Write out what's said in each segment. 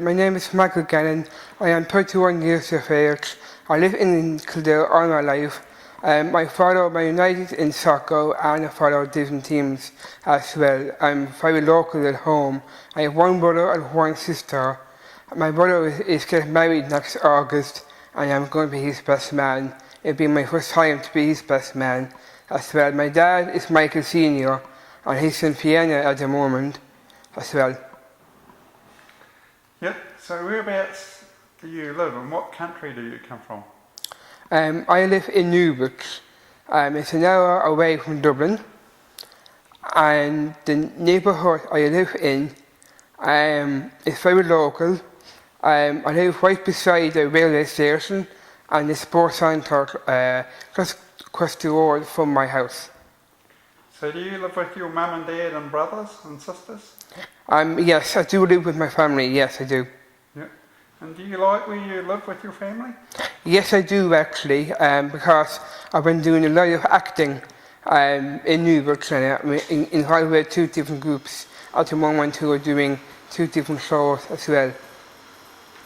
My name is Michael Gannon. I am 31 years of age. I live in Kildare all my life. I follow Man United in soccer and I follow different teams as well. I'm very local at home. I have one brother and one sister. My brother is getting married next August and I'm going to be his best man. It'll be my first time to be his best man as well. My dad is Michael Senior and he's in Vienna at the moment as well. Yep, so whereabouts do you live and what country do you come from? I live in Newbury. It's an hour away from Dublin, and the neighbourhood I live in is very local. I live right beside the railway station and the sports centre just across the road from my house. So do you live with your mum and dad and brothers and sisters? Yes, I do live with my family, yes I do. Yeah. And do you like where you live with your family? Yes I do actually, because I've been doing a lot of acting in Newbury in Hollywood, 2 different groups at the moment who are doing 2 different shows as well.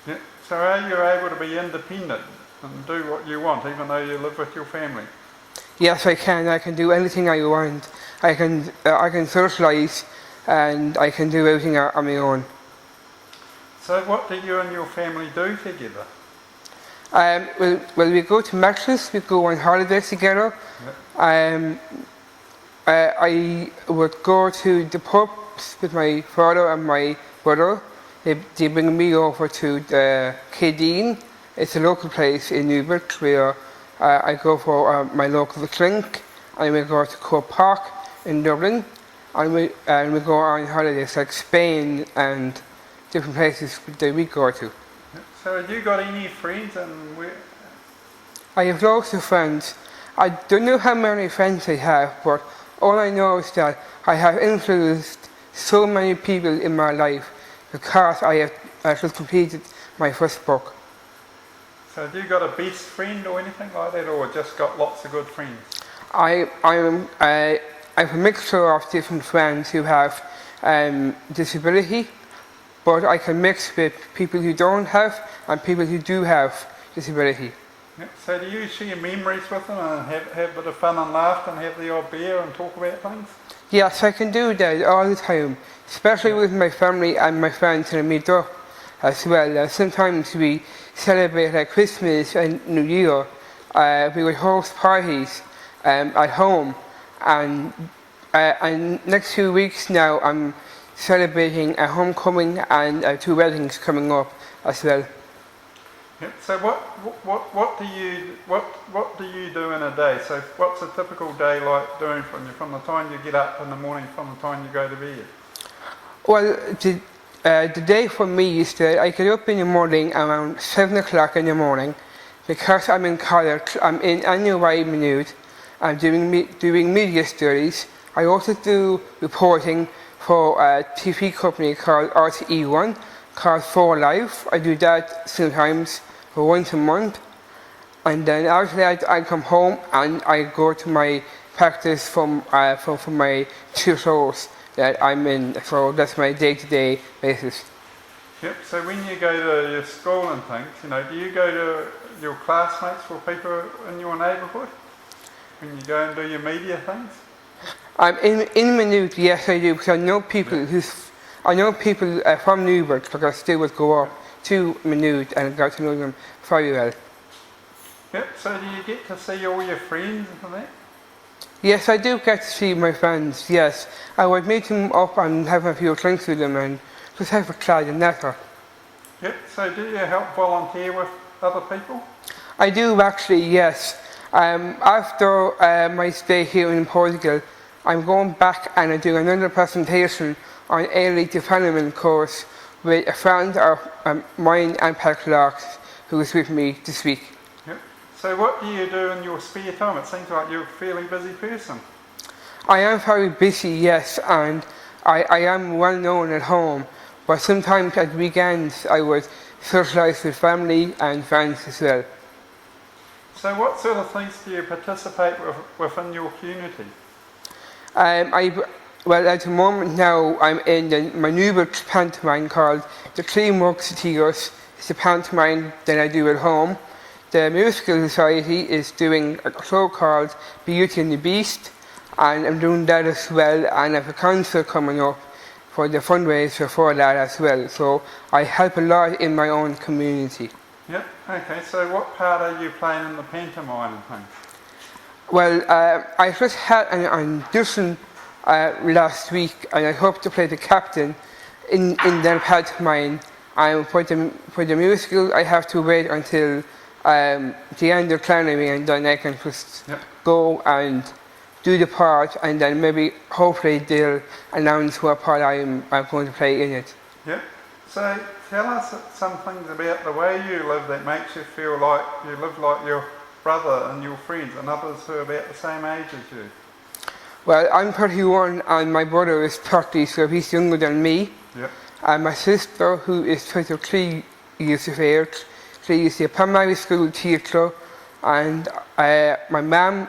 Yeah. So are you able to be independent and do what you want even though you live with your family? Yes I can do anything I want. I can socialise and I can do everything on my own. So what do you and your family do together? Well, we go to matches, we go on holidays together. Yep. I would go to the pubs with my father and my brother. They bring me over to the Cadine. It's a local place in Newbury where I go for my local drink, and we go to Croke Park in Dublin, and we go on holidays like Spain and different places that we go to. So have you got any friends and where? I have lots of friends. I don't know how many friends I have, but all I know is that I have influenced so many people in my life because I have just completed my first book. So have you got a best friend or anything like that, or just got lots of good friends? I have a mixture of different friends who have disability, but I can mix with people who don't have and people who do have disability. Yep. So do you share memories with them and have a bit of fun and laugh and have the odd beer and talk about things? Yes, I can do that all the time, especially with my family and my friends when I meet up as well. Sometimes we celebrate like Christmas and New Year. We would host parties at home, and next few weeks now I'm celebrating a homecoming and 2 weddings coming up as well. Yep. So what do you do in a day? So what's a typical day like doing from the time you get up in the morning from the time you go to bed? Well, the day for me is that I get up in the morning around 7 o'clock in the morning. Because I'm in college, I'm in annual minute. I'm doing media studies. I also do reporting for a TV company called RTE1 called 4 Life. I do that sometimes for once a month. And then after that I come home and I go to my practice for my 2 shows that I'm in. So that's my day-to-day basis. Yep, so when you go to your school and things, do you go to your classmates or people in your neighbourhood? When you go and do your media things? In Maynooth, yes I do, because I know people from Newbury because I still would go up to Maynooth and got to know them very well. Yep, so do you get to see all your friends and that? Yes, I do get to see my friends, yes. I would meet them up and have a few drinks with them and just have a chat and natter. Yep, so do you help volunteer with other people? I do actually, yes. After my stay here in Portugal, I'm going back and I do another presentation on early development course with a friend of mine and Pat Clark, who is with me this week. Yep. So what do you do in your spare time? It seems like you're a fairly busy person. I am very busy, yes, and I am well known at home, but sometimes at weekends I would socialise with family and friends as well. So what sort of things do you participate with within your community? Well, at the moment now, I'm in my new pantomime called The Three Musketeers. It's a pantomime that I do at home. The Musical Society is doing a show called Beauty and the Beast, and I'm doing that as well, and I have a concert coming up for the fundraiser for that as well. So I help a lot in my own community. Yep, okay, so what part are you playing in the pantomime and things? Well, I just had an audition last week, and I hope to play the captain in that pantomime. And for the musical, I have to wait until the end of January, and then I can just go and do the part, and then maybe hopefully they'll announce what part I'm going to play in it. Yep. So tell us some things about the way you live that makes you feel like you live like your brother and your friends and others who are about the same age as you. Well, I'm 31 and my brother is 30, so he's younger than me. Yep. And my sister, who is 23 years of age, she is a primary school teacher. And my mum,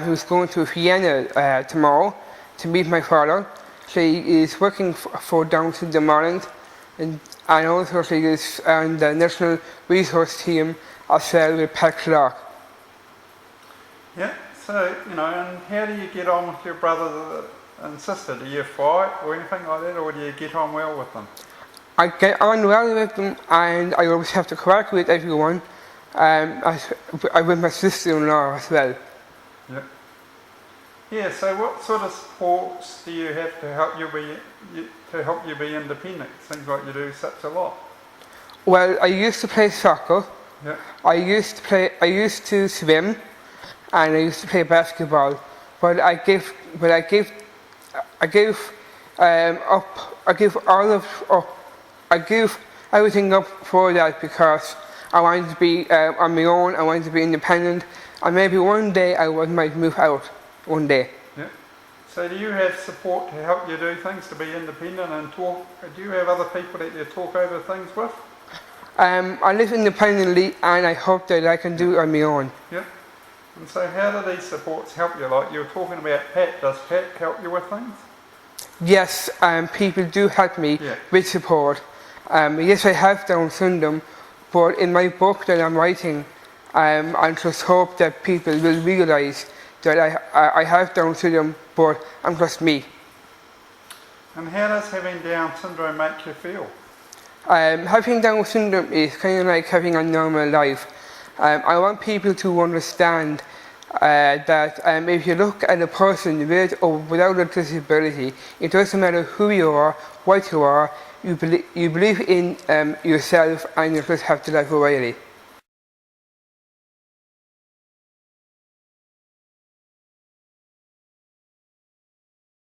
who's going to Vienna tomorrow to meet my father, she is working for Down Syndrome Ireland, and also she is on the National Resource Team as well with Pat Clark. Yeah, so, you know, and how do you get on with your brother and sister? Do you fight or anything like that, or do you get on well with them? I get on well with them, and I always have to correct with everyone. I with my sister-in-law as well. Yeah. Yeah. So, what sort of sports do you have to help you be independent? Seems like you do such a lot. Well, I used to play soccer. Yeah. I used to swim, and I used to play basketball. But I gave everything up for that because I wanted to be on my own. I wanted to be independent, and maybe one day I might move out. One day. Yeah. So do you have support to help you do things, to be independent and talk? Do you have other people that you talk over things with? I live independently, and I hope that I can do it on my own. Yeah. And so how do these supports help you? Like you were talking about Pat. Does Pat help you with things? Yes, people do help me with support. Yes, I have Down syndrome, but in my book that I'm writing, I just hope that people will realise that I have Down syndrome, but I'm just me. And how does having Down syndrome make you feel? Having Down syndrome is kind of like having a normal life. I want people to understand that if you look at a person with or without a disability, it doesn't matter who you are, what you are, you believe in yourself, and you just have to live a way.